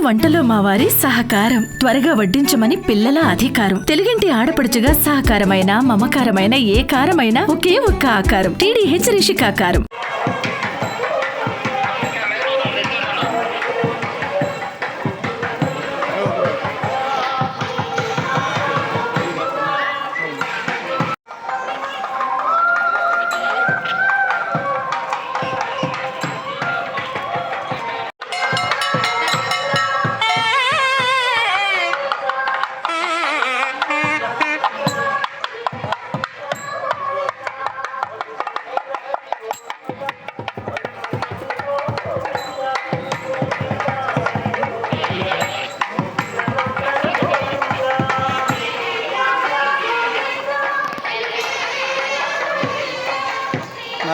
వంటలో మా వారి సహకారం, త్వరగా వడ్డించమని పిల్లల అధికారం. తెలుగింటి ఆడపడుచుగా సహకారమైన మమకారమైన ఏ కారమైనా ఒకే ఒక్క ఆకారం, TDH రిషికాకారం.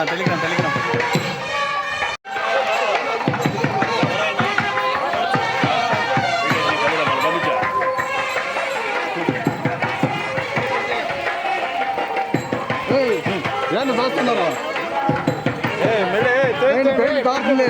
టెలిగ్రామ్ ಏನು చూస్తున్నారు పెళ్ళి కాకుండా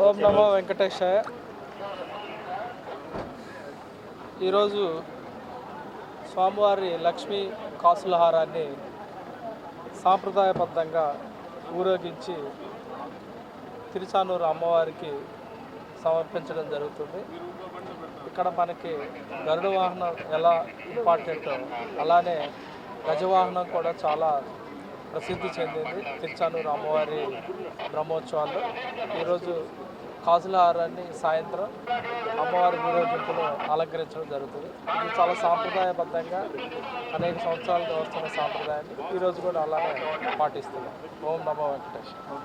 ఓం నమో వెంకటేశాయ. ఈరోజు స్వామివారి లక్ష్మీ కాసులహారాన్ని సాంప్రదాయబద్ధంగా ఊరేగించి తిరుచానూరు అమ్మవారికి సమర్పించడం జరుగుతుంది. ఇక్కడ మనకి గరుడ వాహనం ఎలా ఇంపార్టెంటో అలానే గజవాహనం కూడా చాలా ప్రసిద్ధి చెందింది తిరుచానూరు అమ్మవారి బ్రహ్మోత్సవాల్లో. ఈరోజు కాసులహారాన్ని సాయంత్రం అమ్మవారి ఊరేగింపును అలంకరించడం జరుగుతుంది. ఇది చాలా సాంప్రదాయబద్ధంగా అనేక సంవత్సరాలుగా వస్తున్న సాంప్రదాయాన్ని ఈరోజు కూడా అలానే పాటిస్తున్నాం. ఓం నమో వెంకటేశ్వర.